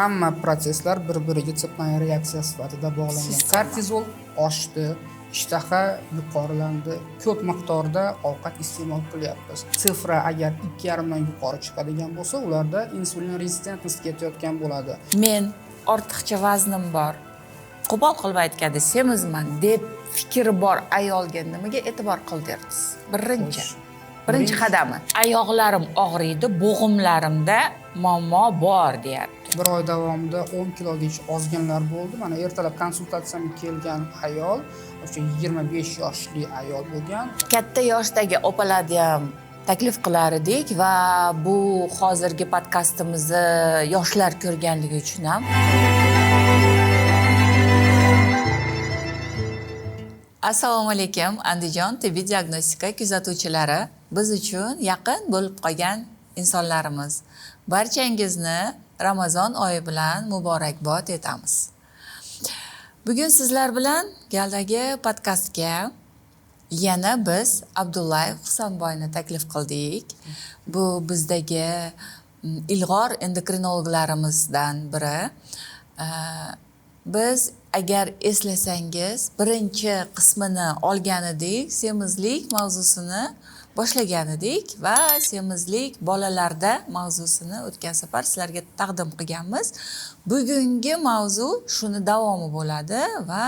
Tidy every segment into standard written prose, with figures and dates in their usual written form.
Hamma proseslar bir-biriga sirtmoya reaksiya sifatida bog'langan. Kortizol oshdi, ishtaha yuqorilandi, ko'p miqdorda ovqat iste'mol qilyapmiz. Sifra agar 2,5 dan yuqori chiqadigan bo'lsa, ularda insulin rezistentnost ketayotgan bo'ladi. Men ortiqcha vaznim bor. Qo'pol qilib aytganda semizman deb fikri bor ayolga nimaga e'tibor qildirsiz? Birinchi qadami. Oyoqlarim og'riydi, bo'g'imlarimda muammo bor deyapti. Bir oy davomida 10 kilogacha ozganlar bo'ldi. Mana ertalab konsultatsiyamga kelgan ayol, o'sha 25 yoshli ayol bo'lgan. Katta yoshdagi opalarga ham taklif qilar edik va bu hozirgi podkastimizni yoshlar ko'rganligi uchun ham Assalomu alaykum, Andijon tibbiy diagnostika kuzatuvchilari, biz uchun yaqin bo'lib qolgan insonlarimiz. Barchangizni Ramazon oyi bilan muborakbod etamiz. Bugun sizlar bilan galdagi podkastga yana biz Abdullayev Husanboyni taklif qildik. Bu bizdagi ilg'or endokrinologlarimizdan biri. Biz agar eslasangiz birinchi qismini olgan edik, semizlik mavzusini boshlagan edik va semizlik bolalarda mavzusini o'tgan safar sizlarga taqdim qilganmiz. Bugungi mavzu shuni davomi bo'ladi va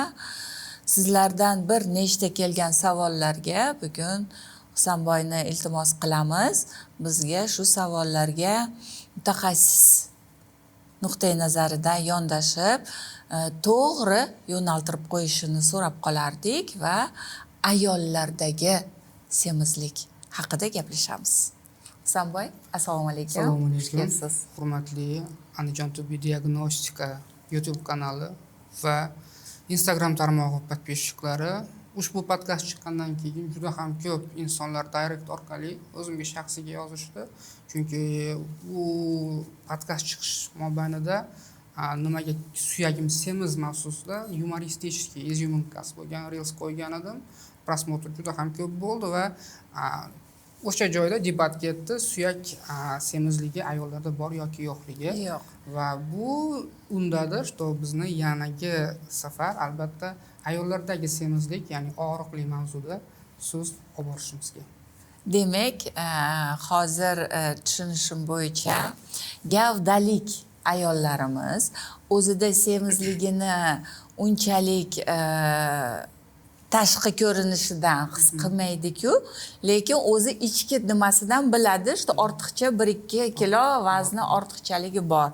sizlardan bir nechta kelgan savollarga bugun Husanboyni iltimos qilamiz. Bizga shu savollarga mutaxassis nuqtai nazaridan yondashib to'g'ri yo'naltirib qo'yishini so'rab qolardik va ayollardagi semizlik haqida gaplashamiz. Husanboy, assalomu alaykum. Assalomu alaykum. Hurmatli Andijon tibbiy diagnostika YouTube kanali va Instagram tarmog'i podpисчиклari. Ushbu podkast chiqqandan keyin juda ham ko'p insonlar direct orqali o'zimga shaxsiga yozishdi. Chunki bu podkast chiqish mobaynida nimaga suyagim semiz mavzusida yumoristik izyominkasi bo'lgan reels qo'ygan edim. Prosmotr juda ham ko'p bo'ldi va o'sha joyda debat ketdi, suyak semizligi ayollarda bor yoki yo'qligi. Yo'q. Va bu undadir, что bizni yanagi safar albatta ayollardagi semizlik, ya'ni og'riqli mavzuda so'z olib borishimizga. Demak, hozir tushunishim bo'yicha gavdalik ayollarimiz o'zida semizligini unchalik tashqi ko'rinishidan his qilmaydi-ku, lekin o'zi ichki nimasidan biladi, что ortiqcha 1-2 kilo vazni ortiqchaligi bor.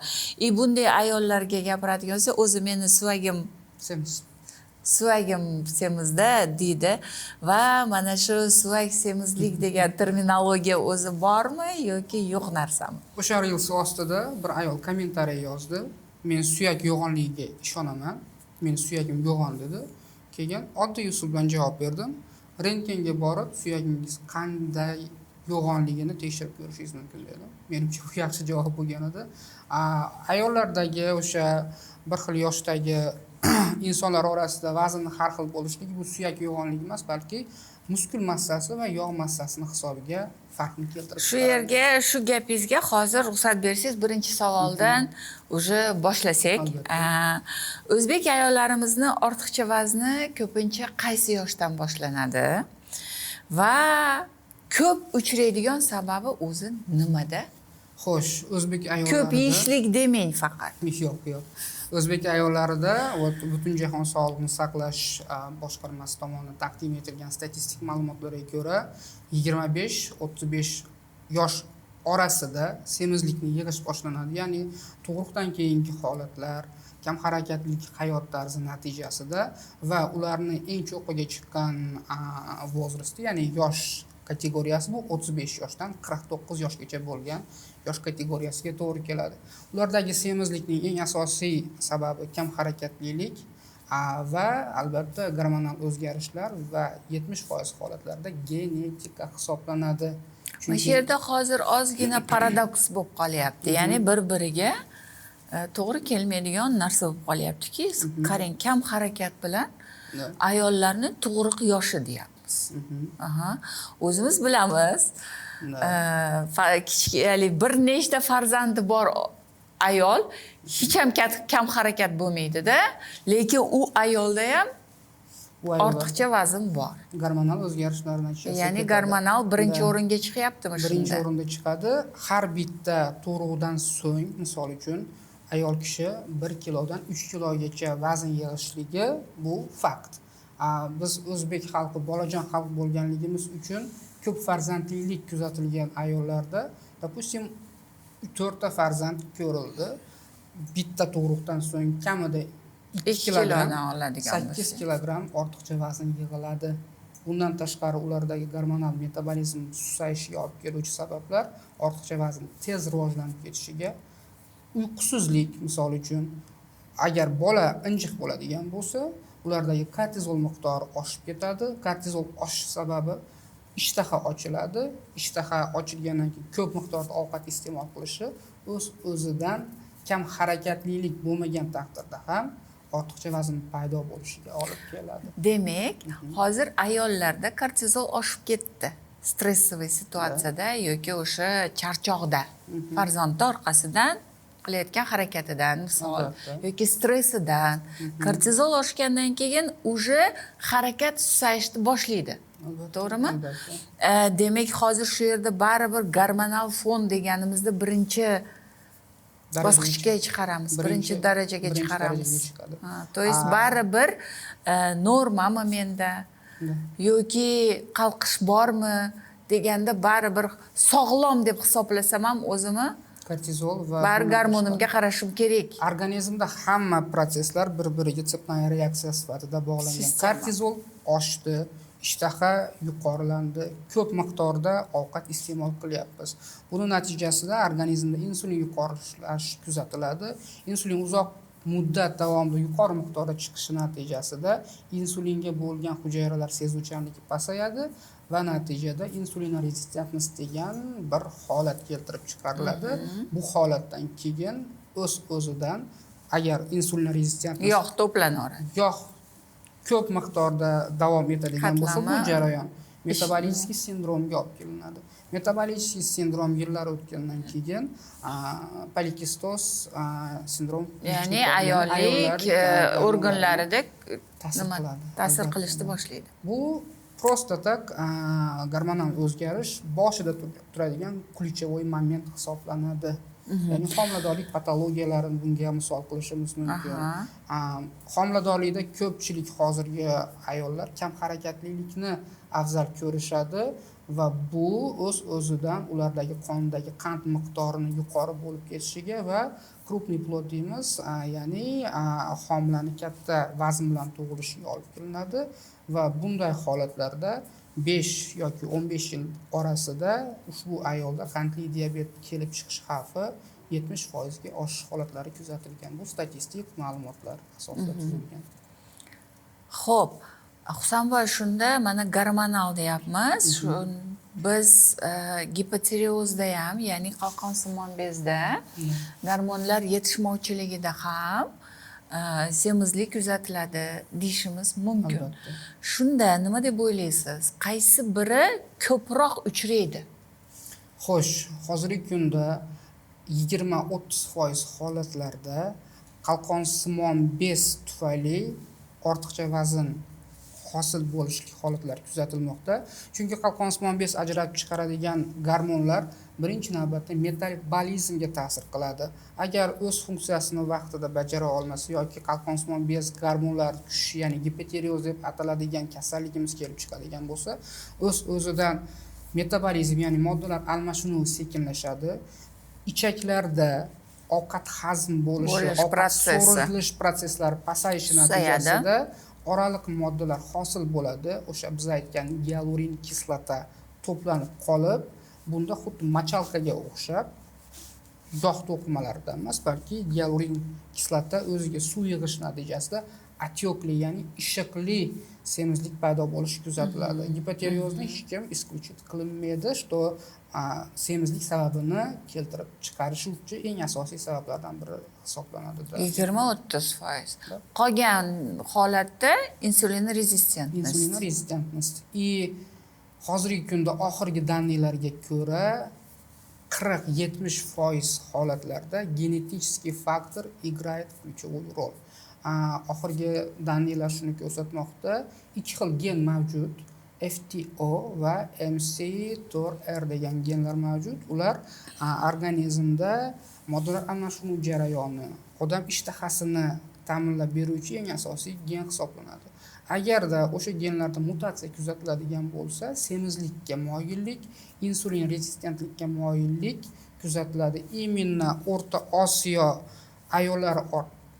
Bunday ayollarga gapiradigan bo'lsa, o'zi meni suvagim semizda deydi va mana shu suvak semizlik degan terminologiya o'zi bormi yoki yo'q narsami? O'sha reels ostida bir ayol kommentariy yozdi. Men suyak yo'g'onligiga ishonaman. Men suyagim yo'g'on dedi. Keyin oddiy usul bilan javob berdim. Rentgenga borib, suyagingiz qanday yo'g'onligini tekshirib ko'rishingiz mumkin dedim. Menimcha bu yaxshi javob bo'lgan edi. Ayollardagi o'sha bir xil yoshdagi insonlar orasida vaznning har xil bo'lishligi bu suyak yo'g'onligi emas, balki muskul massasi va yog' massasini hisobiga farqni keltirib Shu yerga, shu gapingizga hozir ruxsat bersangiz, birinchi savoldan уже boshlasak. O'zbek ayollarimizni ortiqcha vazni ko'pincha qaysi yoshdan boshlanadi? Va ko'p uchraydigan sababi o'zi nimada? Xo'sh, o'zbek ayollarida Ko'p yeyishlik demang faqat. Yo'q. O'zbek ayollarida Butunjahon sog'liqni saqlash boshqarmasi tomonidan taqdim etilgan statistik ma'lumotlarga ko'ra 25-35 yosh orasida semizlikni yig'ish boshlanadi. Ya'ni tug'ruqdan keyingi holatlar, kam harakatlik hayot tarzi natijasida va ularni eng cho'qqiga chiqqan возраст, ya'ni yosh kategoriyasi bu 35 yoshdan 49 yoshgacha bo'lgan yosh kategoriyasiga to'g'ri keladi. Ulardagi semizlikning eng asosiy sababi kam harakatlilik va albatta gormonal o'zgarishlar va 70% holatlarda genetika hisoblanadi. Mana shu yerda hozir ozgina paradoks bo'lib qolyapti. Ya'ni bir-biriga to'g'ri kelmaydigan narsa bo'lib qolyaptiki, qarang, kam harakat bilan ayollarni tug'ruq yoshi deyapti. O'zimiz bilamiz. Kichik, bir nechta farzandi bor ayol hech ham kam harakat bo'lmaydi-da, lekin u ayolda ham ortiqcha vazn bor. Gormonal o'zgarishlar natijasida. Ya'ni gormonal birinchi o'ringa chiqyaptimi shunda? Birinchi o'rinda chiqadi. Har bitta tug'ruqdan so'ng, misol uchun, ayol kishi 1 kilodan 3 kilogacha vazn yig'ishligi bu fakt. Biz o'zbek xalqi bolajon xalq bo'lganligimiz uchun ko'p farzandlilik kuzatilgan ayollarda, допустим, 4 ta farzand ko'rildi. Bitta tug'ruqdan so'ng kamida 2 kilodan oladigan 8 kilogramm ortiqcha vazn yig'iladi. Bundan tashqari ulardagi gormonal metabolizm susayishiga olib keluvchi sabablar ortiqcha vazn tez rivojlanib ketishiga, uyqusizlik misol uchun, agar bola injiq bo'ladigan bo'lsa, ulardagi kortizol miqdori oshib ketadi. Kortizol oshish sababi ishtaha ochiladi. Ishtaha ochilgandan keyin ko'p miqdorda ovqat iste'mol qilishi o'z-o'zidan kam harakatlilik bo'lmagan taqdirda ham ortiqcha vazn paydo bo'lishiga olib keladi. Demak, hozir ayollarda kortizol oshib ketdi. Stressiy situatsiyada yoki o'sha charchoqda, farzandni orqasidan qilayotgan harakatidan, misol, yoki stressidan, kortizol oshgandan keyin уже harakat susayishni boshlaydi. To'g'rimi? Demak, hozir shu yerda baribir gormonal fon deganimizda birinchi bosqichga chiqaramiz, birinchi darajaga chiqaramiz. To есть baribir normami menda yoki qalqish bormi deganda baribir sog'lom deb hisoblasam ham o'zimni kortizol va gormonimga qarashim kerak. Organizmda hamma proseslar bir-biriga tsepная reaksiya sifatida bog'langan. Kortizol oshdi, ishtaha yuqorilandi, ko'p miqdorda ovqat iste'mol qilyapmiz. Buning natijasida organizmda insulin yuqorilashi kuzatiladi. Insulin uzoq muddat davomida yuqori miqdorda chiqishi natijasida insulinga bo'lgan hujayralar sezuvchanligi pasayadi va natijada insulin rezistentnost degan bir holat keltirib chiqariladi. Bu holatdan keyin o'z-o'zidan agar insulin rezistentnost yog' to'planaveradi. Yog' ko'p miqdorda davom etadigan bo'lsa, bu jarayon metabolический sindromga olib kelinadi. Metabolический sindrom yillar o'tgandan keyin polikistoz sindrom, ya'ni ayollik organlarida ta'sir qilishni boshlaydi. Bu просто так gormonal o'zgarish boshida turadigan ключевой moment hisoblanadi. Ya'ni homiladorlik patologiyalarini bunga misol qilishimiz mumkin. Homiladorlikda ko'pchilik hozirgi ayollar kam harakatlilikni afzal ko'rishadi va bu o'z-o'zidan ulardagi qondagi qand miqdorining yuqori bo'lib ketishiga va krupniy plod deymiz, ya'ni homilani katta vazn bilan tug'ilishiga olib kelinadi va bunday holatlarda 5 yoki 15 yil orasida ushbu ayolda qandli diabet kelib chiqish xavfi 70% ga oshish holatlari kuzatilgan. Bu statistik ma'lumotlar asosida tuzilgan. Xo'p, Husanboy, shunda mana gormonal deyapmiz. Biz gipotireozda ham, ya'ni qalqonsimon bezda gormonlar yetishmovchiligida ham semizlik kuzatiladi deyishimiz mumkin. Shunda nima deb o'ylaysiz? Qaysi biri ko'proq uchraydi? Xo'sh, hozirgi kunda 20-30% holatlarda qalqonsimon bez tufayli ortiqcha vazn hosil bo'lishlik holatlari kuzatilmoqda. Chunki qalqonsimon bez ajratib chiqaradigan gormonlar birinchi navbatda metabolizmga ta'sir qiladi. Agar o'z funksiyasini vaqtida bajara olmasa yoki qalqonsimon bez gormonlari tushishi, ya'ni gipotireoz deb ataladigan kasalligimiz kelib chiqadigan bo'lsa, o'z-o'zidan metabolizm, ya'ni moddalar almashinuvi sekinlashadi. Ichaklarda ovqat hazm bo'lishi, ovqat so'rilish prosesslari pasayishi natijasida oraliq moddalar hosil bo'ladi. O'sha biz aytgan gialurin kislota to'planib qolib, bunda xuddi machalkaga o'xshab yog' to'qimalaridan emas, balki gialurin kislota o'ziga suv yig'ish natijasida отекli, ya'ni ishiqli semizlik paydo bo'lishi kuzatiladi. Gipotireozni hech kim исключить qilinmaydi, что semizlik sababini keltirib chiqarishi uchun eng asosiy sabablardan biri hisoblanadi. 20-30%. Qolgan holatda insulin rezistentnost. Insulin rezistentnost. Hozirgi kunda oxirgi данныйlarga ko'ra 40-70% holatlarda genetik faktor играет ключевую роль. Oxirgi daniylar shuni ko'rsatmoqda, ikki xil gen mavjud, FTO va MC4R degan genlar mavjud. Ular organizmda moddalar almashinuv jarayoni, odam ishtahasini ta'minlab beruvchi eng asosiy gen hisoblanadi. Agarda o'sha genlarda mutatsiya kuzatiladigan bo'lsa, semizlikka moyillik, insulin resistentlikka moyillik kuzatiladi. Именно O'rta Osiyo ayollar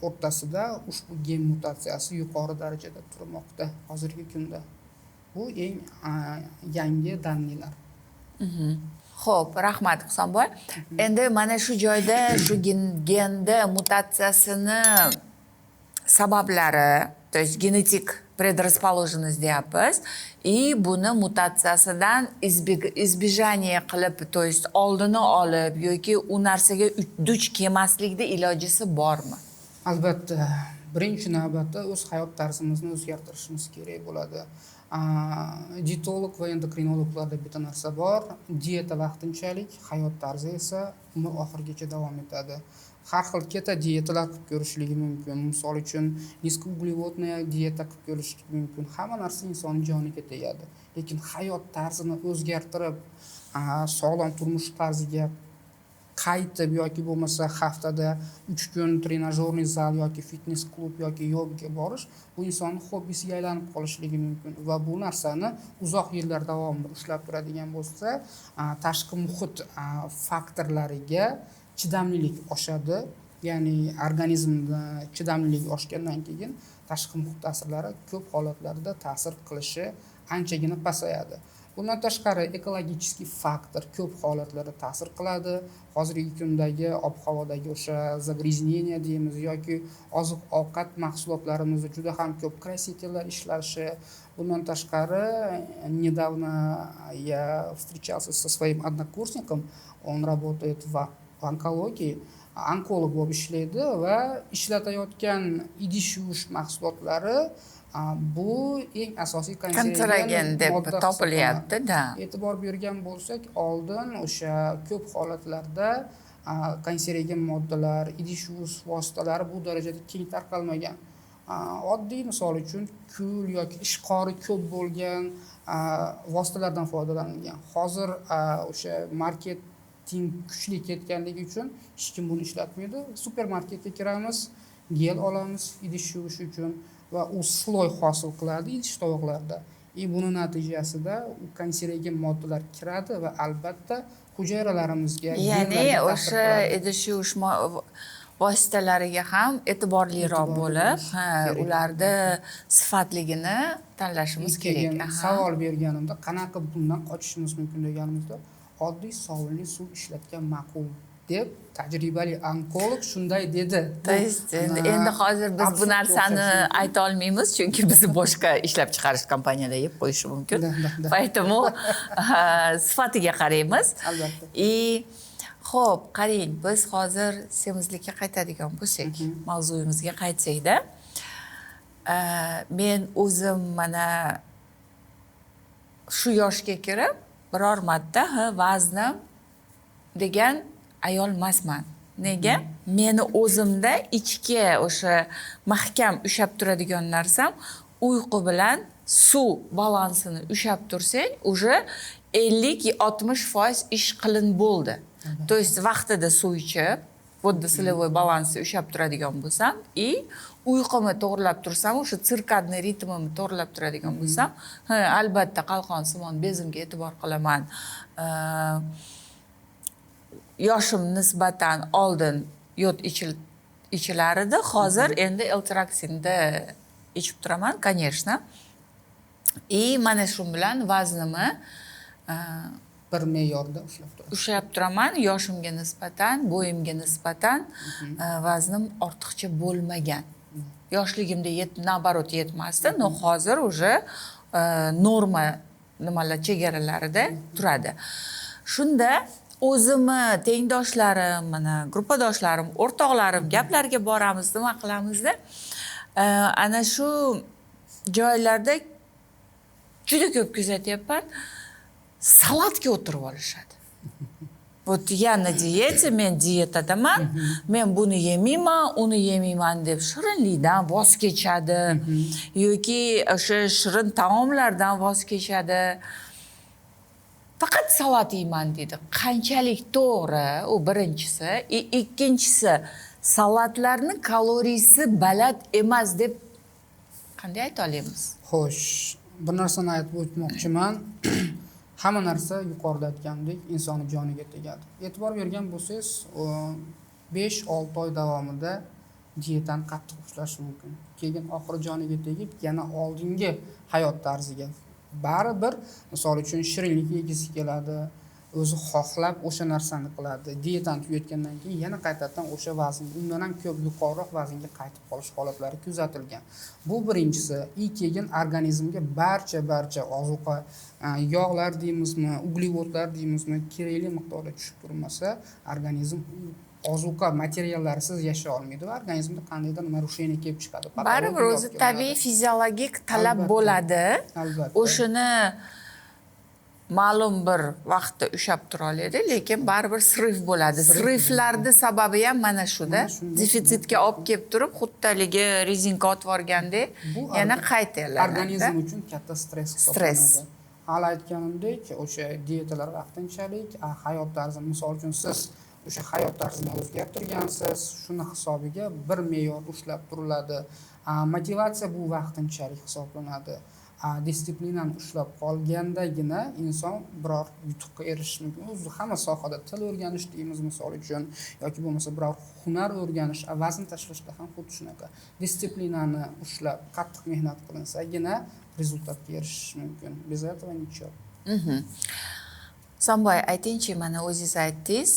o'rtasida ushbu gen mutatsiyasi yuqori darajada turmoqda hozirgi kunda. Bu eng yangi daniylar. Xo'p, rahmat Husanboy. Endi mana shu joyda shu genda mutatsiyasini sabablari, то есть genetik предрасположенность deyapmiz. И buni mutatsiyasidan избежание qilib, то есть oldini olib yoki u narsaga duch kelmaslikda ilojisi bormi? Albatta, birinchi navbatda o'z hayot tarzimizni o'zgartirishimiz kerak bo'ladi. Dietolog va endokrinologlarda bitta narsa bor. Dieta vaqtinchalik, hayot tarzi esa umr oxirigacha davom etadi. Har xil keta dietalar qilib ko'rishligi mumkin. Misol uchun, niskouglevodniy dieta qilib ko'rishligi mumkin. Hamma narsa inson joniga tegadi. Lekin hayot tarzini o'zgartirib, sog'lom turmush tarziga qaytib yoki bo'lmasa haftada 3 kun trenajyorniy zal yoki fitness klub yoki yogaga borish bu insonning hobbisiga aylanib qolishligi mumkin va bu narsani uzoq yillar davomida ushlab turadigan bo'lsa, tashqi muhit faktorlariga chidamlilik oshadi. Ya'ni organizmda chidamlilik oshgandan keyin tashqi muhit ta'sirlari ko'p holatlarda ta'sir qilishi anchagina pasayadi. Bundan tashqari ekologik faktor ko'p holatlarda ta'sir qiladi. Hozirgi kundagi ob-havodagi o'sha загрязнение deymiz yoki oziq-ovqat mahsulotlarimizda juda ham ko'p krasителlar ishlashi. Bundan tashqari, недавно я встречался со своим однокурсником, он работает в онкологии, onkolog bo'lib ishlaydi va ishlatayotgan idish yuvish mahsulotlari bu eng asosiy kanserogen deb topilyapti-da. E'tibor bergan bo'lsak, oldin o'sha ko'p holatlarda kanserogen moddalar, idish yuvish vositalari bu darajada keng tarqalmagan. Oddiy misol uchun kul yoki ishqori ko'p bo'lgan vositalardan foydalanilgan. Hozir o'sha marketing kuchli ketganligi uchun hech kim buni ishlatmaydi. Supermarketga kiramiz, gel olamiz idish yuvish uchun va u sloy hosil qiladi idish tovoqlarda. Buni natijasida u kanserogen moddalar kiradi va albatta hujayralarimizga, ya'ni o'sha idish yuvish vositalariga ham e'tiborliroq bo'lib, ularda sifatligini tanlashimiz kerak. Savol berganimda, qanaqa bundan qochishimiz mumkin deganimizda, oddiy sovunli suv ishlatgan ma'qul deb tajribali onkolog shunday dedi. Endi hozir biz bu narsani ayta olmaymiz, chunki bizni boshqa ishlab chiqarish kompaniyalari yeb qo'yishi mumkin. Поэтому sifatiga qaraymiz. Albatta. Xo'p, qarang, biz hozir semizlikka qaytadigan bo'lsak, mavzuyimizga qaytsak-da, men o'zim mana shu yoshga kirib biror marta vaznim degan ayol emasman. Nega? Meni o'zimda ichki o'sha mahkam ushab turadigan narsam uyqu bilan suv balansini ushab tursang, уже 50-60% ish qilin bo'ldi. То есть vaqtida suv ichib, vodosolovoy balansni ushab turadigan bo'lsam, uyqumni to'g'rilab tursam, o'sha sirkadniy ritmimni to'g'rilab turadigan bo'lsam, albatta qalqonsimon bezimga e'tibor qilaman. Yoshim nisbatan oldin yod ichilar edi, hozir endi L-tiroksinda ichib turaman, конечно. Mana shu bilan vaznimni bir me'yorda ushlab turaman. Yoshimga nisbatan, bo'yimga nisbatan vaznim ortiqcha bo'lmagan. Yoshligimda nabarot yetmasdi, но hozir уже norma nimalar chegaralarida turadi. Shunda o'zimni tengdoshlarim, mana gruppadoshlarim, o'rtoqlarim gaplarga boramiz, nima qilamizda, ana shu joylarda juda ko'p kuzatyapman, salatga o'tirib olishadi. Вот yana diyeta, men diyetadaman, men buni yemayman, uni yemayman deb shirinlikdan voz kechadi yoki o'sha shirin taomlardan voz kechadi. Faqat salat yeyman deydi. Qanchalik to'g'ri, u birinchisi. Ikkinchisi, salatlarni kaloriyasi baland emas deb qanday ayta olamiz? Xo'sh, bir narsani aytib o'tmoqchiman. Hamma narsa yuqorida aytgandek insonni joniga tegadi. E'tibor bergan bo'lsangiz, 5-6 oy davomida diyetani qattiq ushlash mumkin. Keyin oxiri joniga tegib, yana oldingi hayot tarziga baribir, misol uchun shirinlik yegisi keladi, o'zi xohlab o'sha narsani qiladi. Diyetani tugatgandan keyin yana qaytadan o'sha vazn, undan ham ko'p yuqoriroq vaznga qaytib qolish holatlari kuzatilgan. Bu birinchisi. Keyin organizmga barcha ozuqa, yog'lar deymizmi, uglevodlar deymizmi, kerakli miqdorda tushib turmasa, organizm ozuqa materiallarsiz yashay olmaydi va organizmda qandaydir narusheniya kelib chiqadi. Baribir o'zi tabiiy fiziologik talab bo'ladi. Albatta. O'shini ma'lum bir vaqtda ushlab tura oladi, lekin baribir srif bo'ladi. Sriflarning sababi ham mana shuda. Defitsitga olib kelib turib, xuddaligi rezinka otib yorgandek, yana qaytalanadi. Organizm uchun katta stress hisoblanadi. Hali aytganimdek, o'sha diyetalar vaqtinchalik, hayot tarzi, misol uchun siz o'sha hayot tarzini o'zgartirgansiz, shuni hisobiga bir me'yor ushlab turiladi. Motivatsiya bu vaqtinchalik hisoblanadi. Disiplinani ushlab qolgandagina inson biror yutuqqa erishishi mumkin. O'zi hamma sohada til o'rganish deymiz misol uchun yoki bo'lmasa biror hunar o'rganish, vazn tashlashda ham xuddi shunaqa. Disiplinani ushlab qattiq mehnat qilinsagina rezultatga erishish mumkin. Без этого ничего. Samboy, aytingchi, mana o'zingiz aytdingiz,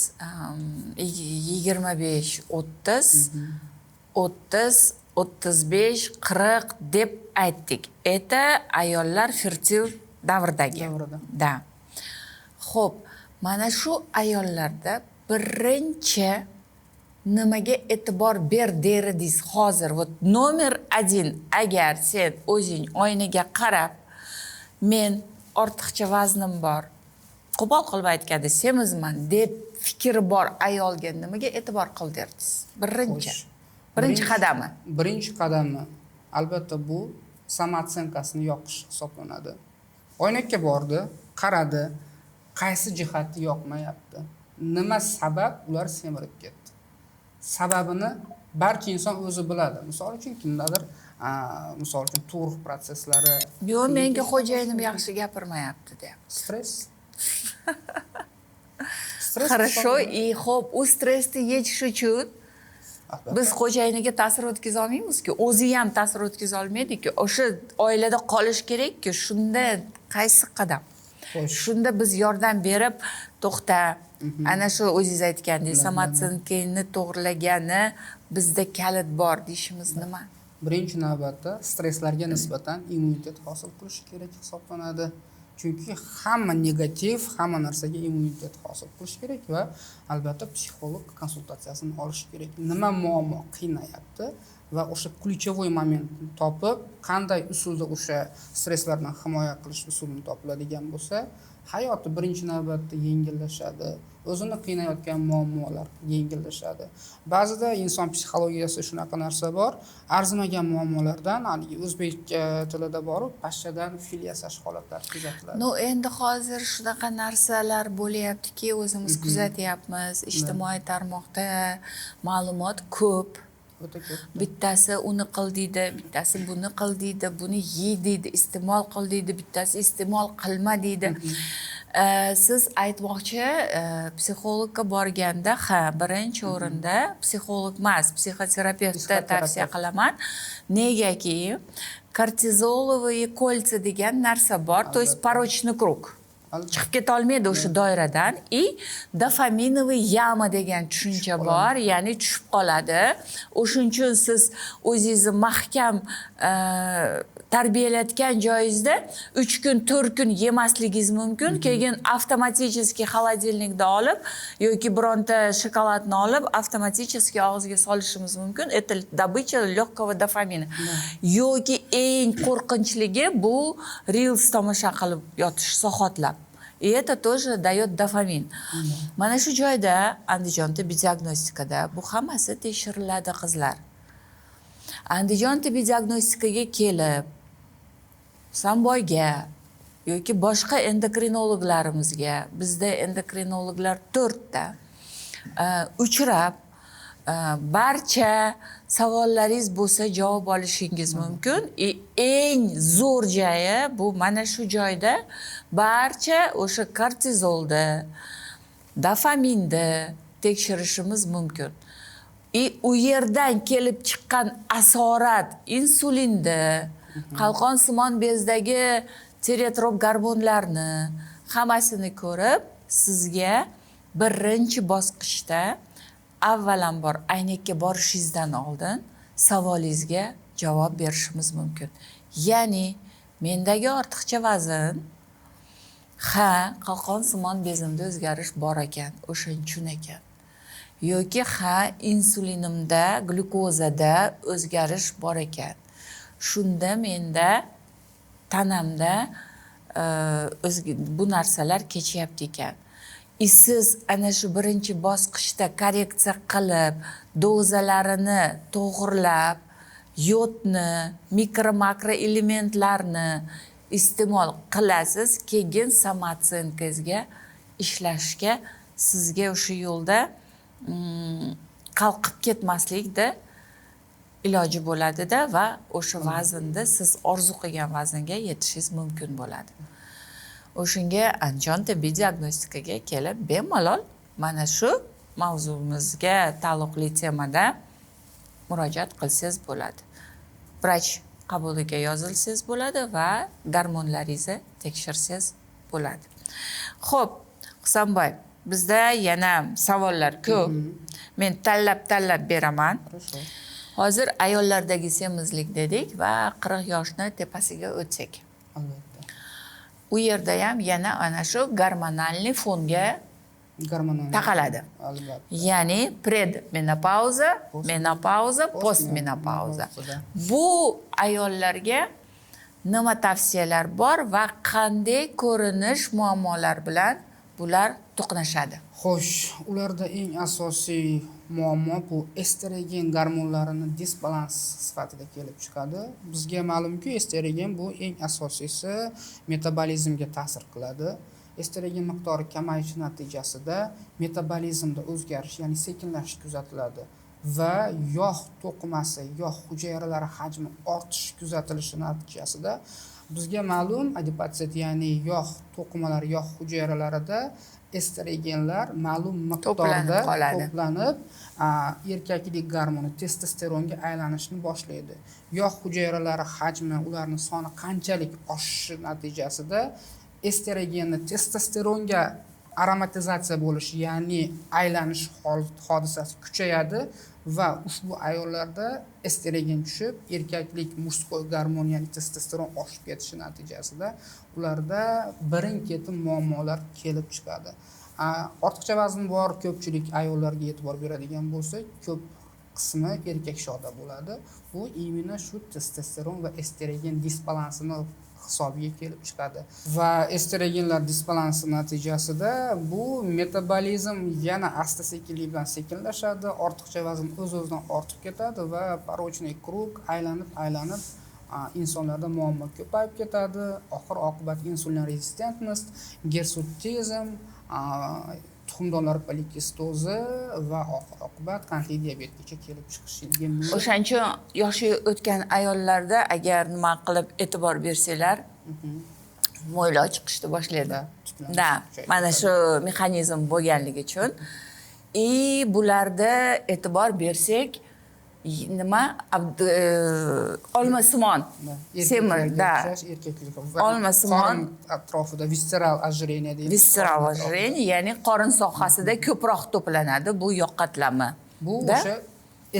25, 30, 30, 35, 40 deb aytdik. Это ayollar fertil davridagi. Da. Xo'p, mana shu ayollarda birinchi nimaga e'tibor ber derdingiz hozir? Вот nomer 1, agar sen o'zing oynaga qarab, men ortiqcha vaznim bor, qo'pol qilib aytganda semizman deb fikri bor ayolga nimaga e'tibor qil derdingiz? Birinchi qadami. Birinchi qadami albatta bu samootsyenkasini yoqish hisoblanadi. Oynaga bordi, qaradi, qaysi jihati yoqmayapti, nima sabab ular semirib ketdi. Sababini barcha inson o'zi biladi. Misol uchun kimdadir misol uchun tug'ruq prosesslari. Yo'q, menga xo'jayinim yaxshi gapirmayapti deyapti. Stress. Хорошо, и xo'p, u stressni yechish uchun biz xo'jayiniga ta'sir o'tkaza olmaymiz-ku, o'zi ham ta'sir o'tkaza olmaydi-ku. O'sha oilada qolish kerak-ku. Shunda qaysi qadam? Shunda biz yordam berib, to'xta, ana shu o'zingiz aytgandek, samootsyenkani to'g'rilagani bizda kalit bor deyishimiz nima? Birinchi navbatda stresslarga nisbatan immunitet hosil qilish kerak hisoblanadi. Chunki hamma negativ, hamma narsaga immunitet hosil qilish kerak va albatta psixolog konsultatsiyasini olish kerak. Nima muammo qiynayapti va o'sha ключевой momentni topib, qanday usulda o'sha stresslardan himoya qilish usulini topiladigan bo'lsa, hayoti birinchi navbatda yengillashadi. O'zini qiynayotgan muammolar yengillashadi. Ba'zida inson psixologiyasida shunaqa narsa bor, arzimagan muammolardan, o'zbek tilida borib, pashshadan fil yasash holatlari kuzatiladi. No, endi hozir shunaqa narsalar bo'lyaptiki, o'zimiz kuzatyapmiz. Ijtimoiy tarmoqda ma'lumot ko'p. Bittasi uni qil deydi, bittasi buni qil deydi, buni ye deydi, iste'mol qil deydi, bittasi iste'mol qilma deydi. Siz aytmoqchi, psixologga borganda, birinchi o'rinda psixolog emas, psixoterapevtga tavsiya qilaman. Negaki, kortizolovые кольца degan narsa bor, то есть порочный круг. Chiqib keta olmaydi o'sha doiradan. Dopaminovый yama degan tushuncha bor, ya'ni tushib qoladi. O'shuning uchun siz o'zingizni mahkam tarbiyalayotgan joyingizda 3 kun, 4 kun yemasligingiz mumkin. Keyin avtomatически холодильникda olib yoki bironta shokoladni olib avtomatически og'izga solishimiz mumkin. Это добыча легкого дофамина. Yoki eng qo'rqinchligi bu reels tomosha qilib yotish soatlab. И это тоже дает дофамин. Mana shu joyda Andijon tibbiy diagnostikada bu hammasi tekshiriladi qizlar. Andijon tibbiy diagnostikaga kelib, Samboyga yoki boshqa endokrinologlarimizga, bizda endokrinologlar 4 ta uchrab, barcha savollaringiz bo'lsa javob olishingiz mumkin. Eng zo'r joyi bu mana shu joyda barcha o'sha kortizolni, dofaminni tekshirishimiz mumkin. U yerdan kelib chiqqan asorat insulinni, qalqonsimon bezdagi tireotrop gormonlarni hammasini ko'rib, sizga birinchi bosqichda avvalambor aynakka borishingizdan oldin savolingizga javob berishimiz mumkin. Ya'ni mendagi ortiqcha vazn, ha, qalqonsimon bezimda o'zgarish bor ekan, o'shaning uchun ekan. Yoki ha, insulinimda, glyukozada o'zgarish bor ekan. Shunda menda tanamda bu narsalar kechyapti ekan. Siz ana shu birinchi bosqichda korreksiya qilib, dozalarini to'g'rilab, yodni, mikro-makro elementlarni iste'mol qilasiz, keyin samatsenkangizga ishlashga sizga o'sha yo'lda qalqib ketmaslikda iloji bo'ladida va o'sha vaznda siz orzu qilgan vaznga yetishingiz mumkin bo'ladi. O'shunga Andijon tibbiy diagnostikaga kelib, bemalol mana shu mavzumizga taalluqli temada murojaat qilsangiz bo'ladi. Vrach qabuliga yozilsangiz bo'ladi va gormonlaringizni tekshirsangiz bo'ladi. Xo'p, Husanboy, bizda yana savollar ko'p. Men tanlab beraman. Hozir ayollardagi semizlik dedik va 40 yoshni tepasiga o'tsak. Albatta. U yerda ham yana ana shu gormonalniy fonga taqaladi. Albatta. Ya'ni predmenopauza, menopauza, postmenopauza. Bu ayollarga nima tavsiyalar bor va qanday ko'rinish muammolar bilan bular to'qnashadi? Xo'sh, ularda eng asosiy muammo bu estrogen gormonlarini disbalans sifatida kelib chiqadi. Bizga ma'lumki, estrogen bu eng asosiysi metabolizmga ta'sir qiladi. Estrogen miqdori kamayishi natijasida metabolizmda o'zgarish, ya'ni sekinlashish kuzatiladi va yog' to'qimasi, yog' hujayralari hajmi ortishi kuzatilishi natijasida bizga ma'lum adipotsit, ya'ni yog' to'qimalari, yog' hujayralarida estrogenlar ma'lum miqdorda to'planib, erkaklik gormoni testosteronga aylanishni boshlaydi. Yog' hujayralari hajmi, ularning soni qanchalik oshishi natijasida estrogenni testosteronga aromatizatsiya bo'lishi, ya'ni aylanish hodisasi kuchayadi va ushbu ayollarda estrogen tushib, erkaklik murskoy gormon, ya'ni testosteron oshib ketishi natijasida ularda birin-ketin muammolar kelib chiqadi. Ortiqcha vazn bor ko'pchilik ayollarga e'tibor beradigan bo'lsak, ko'p qismi erkak shoda bo'ladi. Bu imенно shu testosteron va estrogen disbalansini hisobiga kelib chiqadi va estrogenlar disbalansi natijasida bu metabolizm yana asta-sekinlik bilan sekinlashadi, ortiqcha vazn o'z-o'zidan ortib ketadi va порочный kruг aylanib insonlarda muammo ko'payib ketadi. Oxir-oqibat insulin rezistentnost, gersutizm, tuxumdonlar polikistozi va oxir-oqibat qandli diabetgacha kelib chiqishiga mumkin. O'shaning uchun yoshi o'tgan ayollarda agar nima qilib e'tibor bersanglar, mo'ylov chiqishni boshlaydi. Da, mana shu mexanizm bo'lganligi uchun. Bularda e'tibor bersak, nima olmasimon semir, da, olmasimon atrofida visceral ojireniya deydi. Visceral ojireniya, ya'ni qorin sohasida ko'proq to'planadi bu yoqqatlanma. Bu o'sha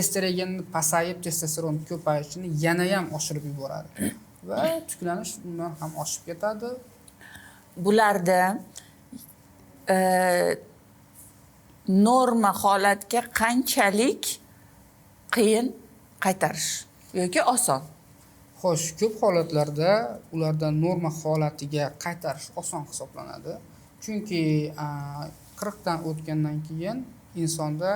estrogenni pasayib, testosteron ko'payishini yana ham oshirib yuboradi va tuklanish undan ham oshib ketadi. Bularda norma holatga qanchalik qiyin qaytarish yoki oson? Xo'sh, ko'p holatlarda ularda norma holatiga qaytarish oson hisoblanadi. Chunki 40 dan o'tgandan keyin insonda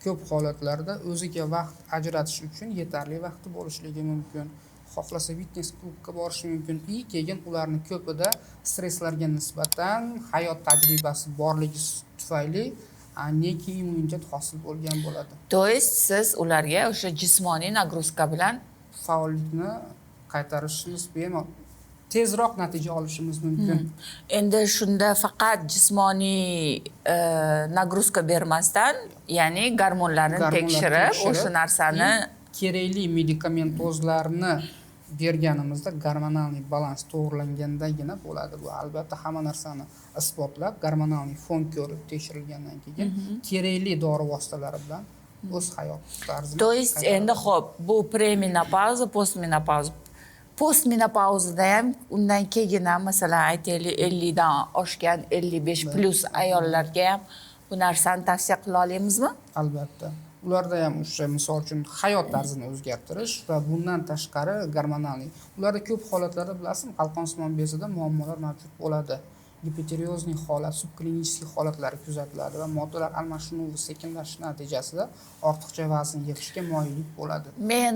ko'p holatlarda o'ziga vaqt ajratish uchun yetarli vaqti bo'lishligi mumkin. Xohlasa fitness klubga borishi mumkin. Keyin ularni ko'pida stresslarga nisbatan hayot tajribasi borligi tufayli neki immunitet hosil bo'lgan bo'ladi. То есть siz ularga o'sha jismoniy nagruzka bilan Faollikni qaytarishimiz bemalol tezroq natija olishimiz mumkin. endi shunda faqat jismoniy nagruzka bermasdan, ya'ni gormonlarni tekshirib, o'sha narsani kerakli medikamentozlarni berganimizda gormonal balans to'g'rilangandagina bo'ladi. Bu albatta hamma narsani isbotlab, gormonal fon ko'rib tekshirilgandan keyin kerakli dori vositalari bilan o'z hayot tarzini. То есть endi xo'p, bu premenopauza, postmenopauza. Postmenopauzada ham undan keyin ham masalan aytaylik 50 dan oshgan 55 plus ayollarga ham bu narsani tavsiya qila olamizmi? Albatta. Ularda ham o'sha misol uchun hayot tarzini o'zgartirish va bundan tashqari gormonal. Ularda ko'p holatlarda bilasizmi, qalqonsimon bezida muammolar mavjud bo'ladi. Gipotireozning holat, subklinikiy holatlari kuzatiladi va moddalar almashinuvi sekinlashish natijasida ortiqcha vazn yig'ishga moyillik bo'ladi. Men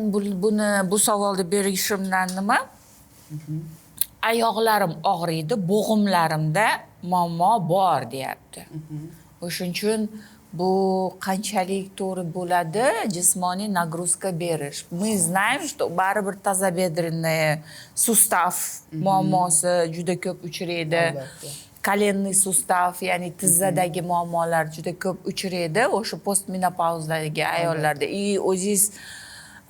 bu savolni berishimdan nima? Oyoqlarim og'riydi, bo'g'imlarimda muammo bor deyapti. O'shuning uchun bu qanchalik to'g'ri bo'ladi jismoniy nagruzka berish? Мы знаем, что baribir тазобедренный sustav muammosi juda ko'p uchraydi. Kolenniy sustav, ya'ni tizzadagi muammolar juda ko'p uchraydi o'sha postmenopauzdagi ayollarda. O'zingiz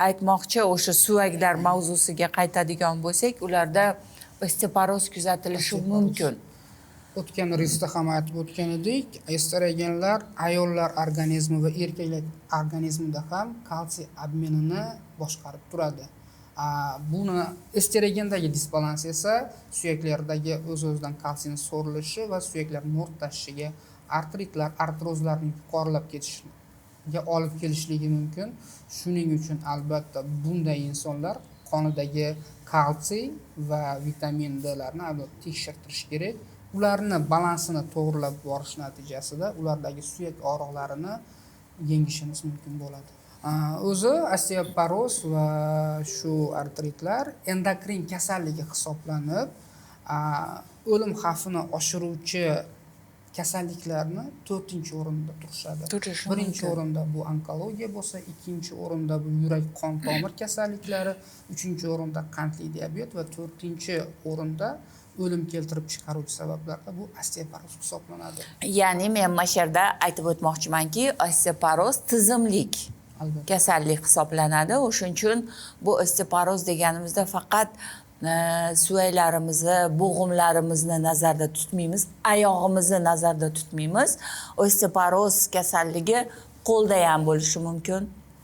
aytmoqchi, o'sha suyaklar mavzusiga qaytadigan bo'lsak, ularda osteoporoz kuzatilishi mumkin. O'tgan reysda ham aytib o'tgan edik, estrogenlar ayollar organizmi va erkaklar organizmida ham kalsiy obmenini boshqarib turadi. Buni estrogendagi disbalans esa suyaklardagi o'z-o'zidan kalsiyning so'rilishi va suyaklar mo'rt tashishiga, artritlar, artrozlarning yuqorilab ketishiga olib kelishligi mumkin. Shuning uchun albatta bunday insonlar qonidagi kalsiy va vitamin D larni albatta tekshirtirish kerak. Ularni balansini to'g'rilab borish natijasida ulardagi suyak og'riqlarini yengishimiz mumkin bo'ladi. O'zi osteoporoz va shu artritlar endokrin kasalligi hisoblanib, o'lim xavfini oshiruvchi kasalliklarni 4-o'rinda turishadi. Birinchi o'rinda bu onkologiya bo'lsa, ikkinchi o'rinda bu yurak qon tomir kasalliklari, uchinchi o'rinda qandli diabet va 4-o'rinda o'lim keltirib chiqaruvchi sabablarda bu osteoporoz hisoblanadi. Ya'ni men mana shu yerda aytib o'tmoqchimanki, osteoporoz tizimlik kasallik hisoblanadi. O'shuning uchun bu osteoporoz deganimizda faqat suyaklarimizni, bo'g'imlarimizni nazarda tutmaymiz, oyog'imizni nazarda tutmaymiz. Osteoporoz kasalligi qo'lda ham bo'lishi mumkin.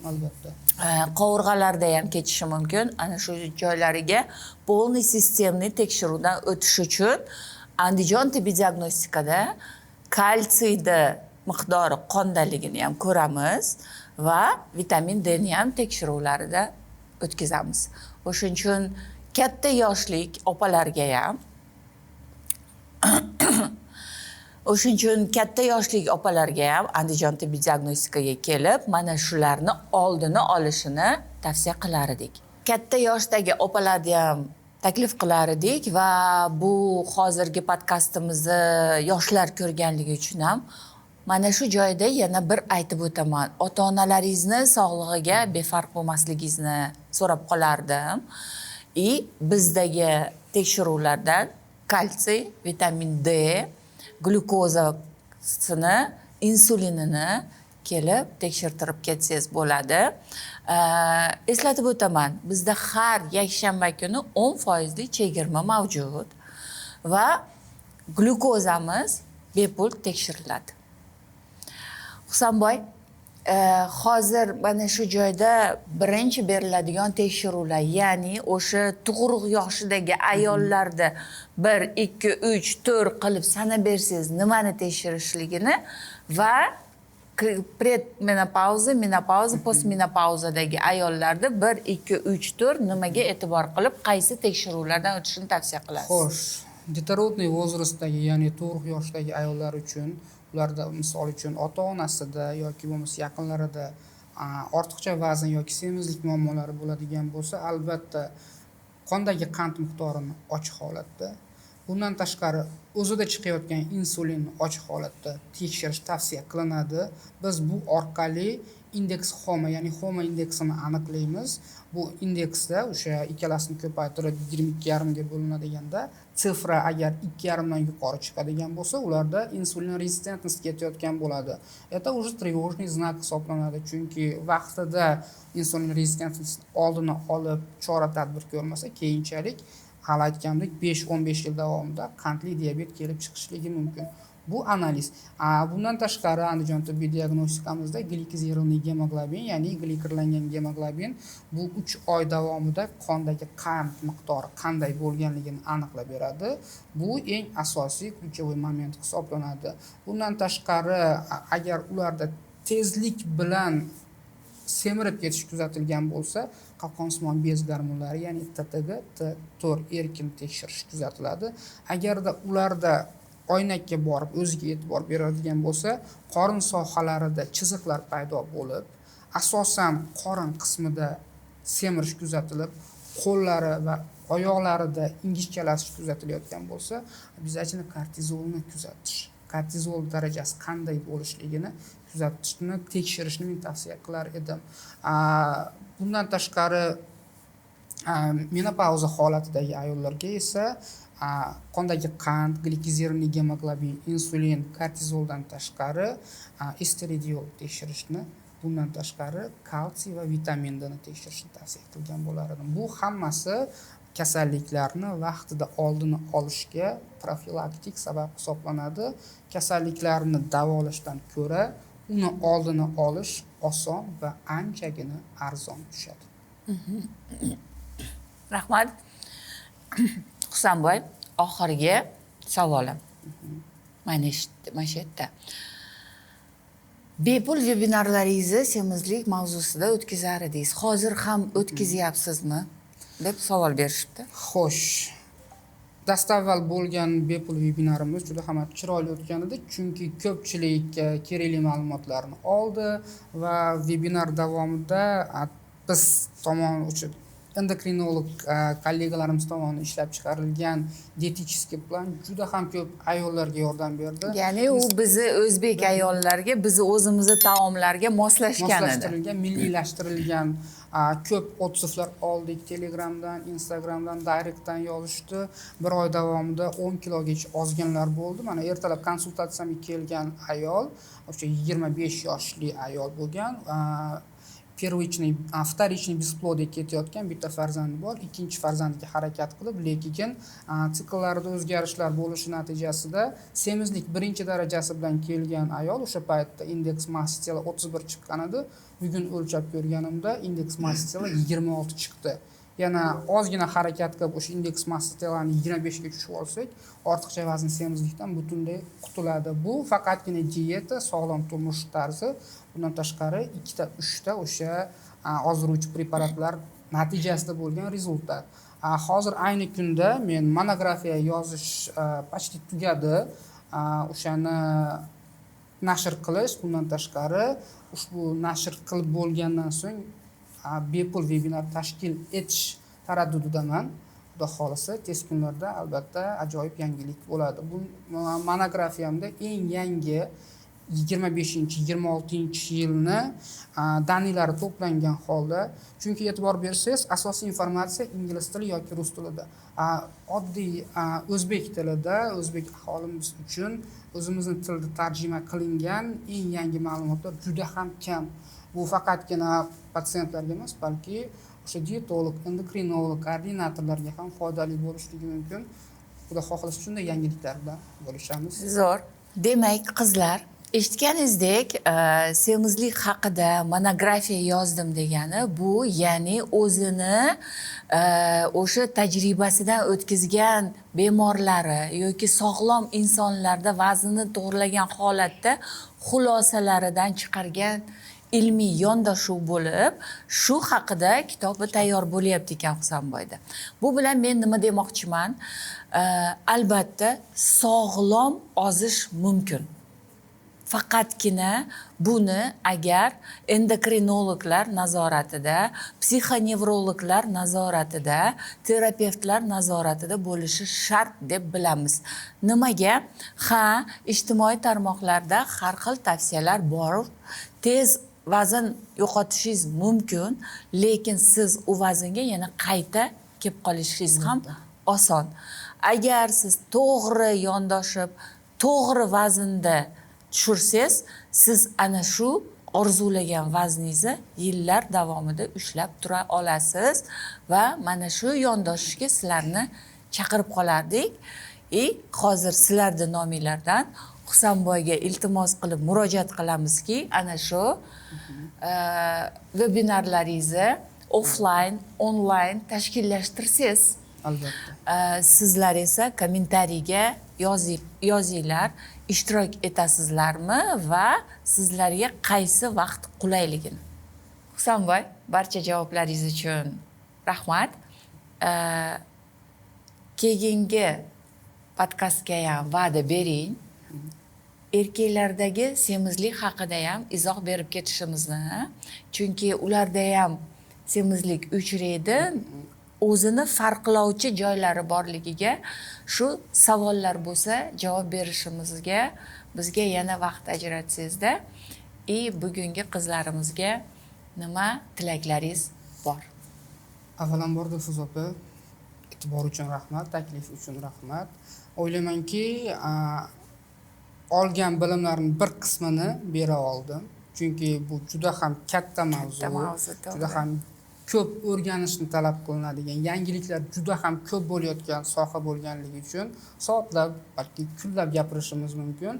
Albatta. Qovurg'alarda ham ketishi mumkin. Ana shu joylariga polniy sistemniy tekshiruvdan o'tish uchun Andijon tibbiy diagnostikada kalsiyni miqdori qondaligini ham ko'ramiz va vitamin D ni ham tekshiruvlarida o'tkazamiz. O'shuning uchun katta yoshlik opalarga ham Andijon tibbiy diagnostikaga kelib, mana shularni oldini olishini tavsiya qilar edik. Katta yoshdagi opalarga ham taklif qilar edik va bu hozirgi podkastimizni yoshlar ko'rganligi uchun ham mana shu joyda yana bir aytib o'taman. Ota-onalaringizni sog'lig'iga befarq bo'lmasligingizni so'rab qolardim. Bizdagi tekshiruvlardan kalsiy, vitamin D, glyukozasini, insulinini kelib tekshirtirib ketsangiz bo'ladi. Eslatib o'taman, bizda har yakshanba kuni 10% chegirma mavjud va glyukozamiz bepul tekshiriladi. Husanboy, hozir mana shu joyda birinchi beriladigan tekshiruvlar, ya'ni o'sha tug'ruq yoshidagi ayollarda 1, 2, 3, 4 qilib sanab bersangiz nimani tekshirishligini va predmenopauza, menopauza, postmenopauzadagi ayollarda 1, 2, 3, 4 nimaga e'tibor qilib qaysi tekshiruvlardan o'tishini tavsiya qilasiz? Xo'sh, Детородный возрastdagi, ya'ni tug'ruq yoshdagi ayollar uchun, ularda misol uchun ota-onasida yoki bo'lmasa yaqinlarida ortiqcha vazn yoki semizlik muammolari bo'ladigan bo'lsa, albatta qondagi qand miqdorini ochiq holatda, bundan tashqari o'zida chiqayotgan insulinni ochiq holatda tekshirish tavsiya qilinadi. Biz bu orqali indeks HOMA, ya'ni HOMA indeksini aniqlaymiz. Bu indeksda o'sha ikkalasini ko'paytirib 22,5 ga bo'linadigan sifra agar 2,5 dan yuqori chiqadigan bo'lsa, ularda insulin rezistentность ketayotgan bo'ladi. Это уже тревожный знак hisoblanadi, chunki vaqtida insulin rezistentность oldini olib chora-tadbir ko'rmasa, keyinchalik hali aytgandek 5-15 yil davomida qandli diabet kelib chiqishligi mumkin. Bu analiz. Bundan tashqari Andijon tibbiy diagnostikamizda glikozirованный gemoglobin, ya'ni glikorlangan gemoglobin bu 3 oy davomida qondagi qand miqdori qanday bo'lganligini aniqlab beradi. Bu eng asosiy ключевой moment hisoblanadi. Bundan tashqari agar ularda tezlik bilan semirib ketish kuzatilgan bo'lsa, qalqonsimon bez gormonlari, ya'ni TTG, T4 erkin tekshirish kuzatiladi. Agarda ularda oynakka borib o'ziga e'tibor beradigan bo'lsa, qorin sohalarida chiziqlar paydo bo'lib, asosan qorin qismida semirish kuzatilib, qo'llari va oyoqlarida ingichkalasish kuzatilayotgan bo'lsa, obязательно kortizolni kuzatish, kortizol darajasi qanday bo'lishligini kuzatishni, tekshirishni men tavsiya qilar edim. Bundan tashqari menopauza holatidagi ayollarga esa qondagi qand, glikozirованный gemoglobin, insulin, kortizoldan tashqari estradiol tekshirishni, bundan tashqari kalsiy va vitamin D ni tekshirishni tavsiya qilgan bo'lardim. Bu hammasi kasalliklarni vaqtida oldini olishga profilaktik sabab hisoblanadi. Kasalliklarni davolashdan ko'ra uni oldini olish oson va anchagina arzon tushadi. Rahmat. Husanboy, oxirgi savolim. Mana shu yerda. Bepul vebinarlaringizni semizlik mavzusida o'tkazar edingiz. Hozir ham o'tkazyapsizmi? deb savol berishibdi. Xo'sh. Dastavval bo'lgan bepul vebinarimiz juda ham chiroyli o'tgan edi, chunki ko'pchilik kerakli ma'lumotlarni oldi va webinar davomida biz tomon uchun endokrinolog kollegalarimiz tomonidan ishlab chiqarilgan dietический plan juda ham ko'p ayollarga yordam berdi. Ya'ni u bizni o'zbek ayollarga, bizni o'zimizni taomlarga moslashtirilgan, milliylashtirilgan ko'p otsivlar oldik. Telegramdan, Instagramdan, Directdan yozishdi. Bir oy davomida 10 kilogacha ozganlar bo'ldi. Mana ertalab konsultatsiyamga kelgan ayol, o'sha 25 yoshli ayol bo'lgan. Вторичный бесплодие ketayotgan bitta farzandi bor, ikkinchi farzandiga harakat qilib, lekin sikllarida o'zgarishlar bo'lishi natijasida semizlik birinchi darajasi bilan kelgan ayol, o'sha paytda indeks massa tela 31 chiqqan edi. Bugun o'lchab ko'rganimda indeks massa tela 26 chiqdi. Yana ozgina harakat qilib o'sha indeks massa telani 25 ga tushib olsak, ortiqcha vazn semizlikdan butunlay qutuladi. Bu faqatgina dieta, sog'lom turmush tarzi, bundan tashqari 2-3 ta o'sha ozdiruvchi preparatlar natijasida bo'lgan rezultat. Hozir ayni kunda men monografiya yozish почти tugadi. O'shani nashr qilish, bundan tashqari ushbu nashr qilib bo'lgandan so'ng bepul webinar tashkil etish taraddudidaman. Xudo xolisa tez kunlarda albatta ajoyib yangilik bo'ladi. Bu monografiyamda eng yangi 25-26-yilni danilari to'plangan holda, chunki e'tibor bersangiz, asosiy informatsiya ingliz tili yoki rus tilida. Oddiy o'zbek tilida, o'zbek aholimiz uchun o'zimizning tilda tarjima qilingan eng yangi ma'lumotlar juda ham kam. Bu faqatgina patsientlarga emas, balki o'sha dietolog, endokrinolog, koordinatorlarga ham foydali bo'lishligi mumkin. Xudo xohlasa shunday yangiliklar bilan bo'lishamiz. Zo'r. Demak, qizlar, eshitganingizdek, semizlik haqida monografiya yozdim degani bu, ya'ni o'zini o'sha tajribasidan o'tkazgan bemorlari yoki sog'lom insonlarda vaznini to'g'rilagan holatda xulosalaridan chiqargan ilmiy yondashuv bo'lib, shu haqida kitobi tayyor bo'lyapti ekan Husanboyda. Bu bilan men nima demoqchiman? Albatta sog'lom ozish mumkin. Faqatgina buni agar endokrinologlar nazoratida, psixonevrologlar nazoratida, terapevtlar nazoratida bo'lishi shart deb bilamiz. Nimaga? Ijtimoiy tarmoqlarda har xil tavsiyalar bor. Tez vazn yo'qotishingiz mumkin, lekin siz u vaznga yana qayta kelib qolishingiz ham oson. Agar siz to'g'ri yondashib, to'g'ri vaznda tushirsangiz, siz ana shu orzulagan vazningizni yillar davomida ushlab tura olasiz va mana shu yondashishga sizlarni chaqirib qolardik. Hozir sizlarning nominglardan Husanboyga iltimos qilib murojaat qilamizki, ana shu vebinarlaringizni offline, online tashkillashtirsangiz. Albatta. Sizlar esa kommentariyga yozinglar, ishtirok etasizlarmi va sizlarga qaysi vaqt qulayligini. Husanboy, barcha javoblaringiz uchun rahmat. Keyingi podkastga ham va'da bering. Erkaklardagi semizlik haqida ham izoh berib ketishimizni, chunki ularda ham semizlik uchraydi. O'zini farqlovchi joylari borligiga shu savollar bo'lsa javob berishimizga bizga yana vaqt ajratsangizda. Bugungi qizlarimizga nima tilaklaringiz bor? Avvalambor Dilso'z opa, e'tibor uchun rahmat, taklif uchun rahmat. O'ylaymanki, olgan bilimlarimning bir qismini bera oldim. Chunki bu juda ham katta mavzu, juda ham ko'p o'rganishni talab qilinadigan, yangiliklar juda ham ko'p bo'layotgan soha bo'lganligi uchun soatlab, balki kunlab gapirishimiz mumkin.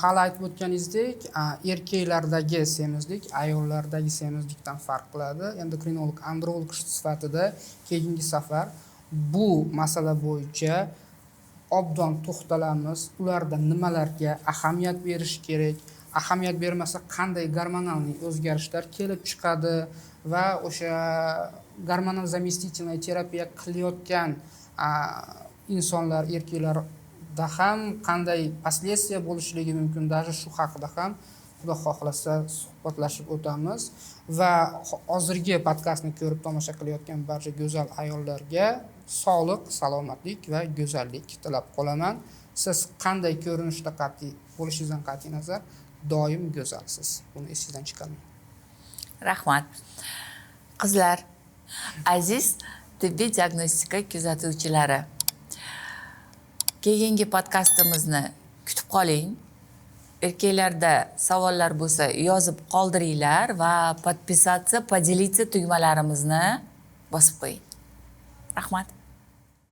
Hali aytib o'tganingizdek, erkaklardagi semizlik ayollardagi semizlikdan farq qiladi. Endokrinolog, androlog sifatida keyingi safar bu masala bo'yicha obdon to'xtalamiz. Ularda nimalarga ahamiyat berish kerak, ahamiyat bermasa qanday gormonal o'zgarishlar kelib chiqadi va o'sha gormonal zamestительная terapiya qilayotgan insonlar, erkaklarda ham qanday последствия bo'lishligi mumkin. Даже shu haqida ham Xudo xohlasa suhbatlashib o'tamiz va hozirgi podkastni ko'rib tomosha qilayotgan barcha go'zal ayollarga sog'lik, salomatlik va go'zallik tilab qolaman. Siz qanday ko'rinishda qat'iy bo'lishingizdan qat'iy nazar doim go'zalsiz. Buni esingizdan chiqarmang. Rahmat. Qizlar, aziz tibbiy diagnostika kuzatuvchilari, keyingi podkastimizni kutib qoling. Erkaklarda savollar bo'lsa yozib qoldiringlar va podpisatsiya, podelиться tugmalarimizni bosib qo'ying. Rahmat.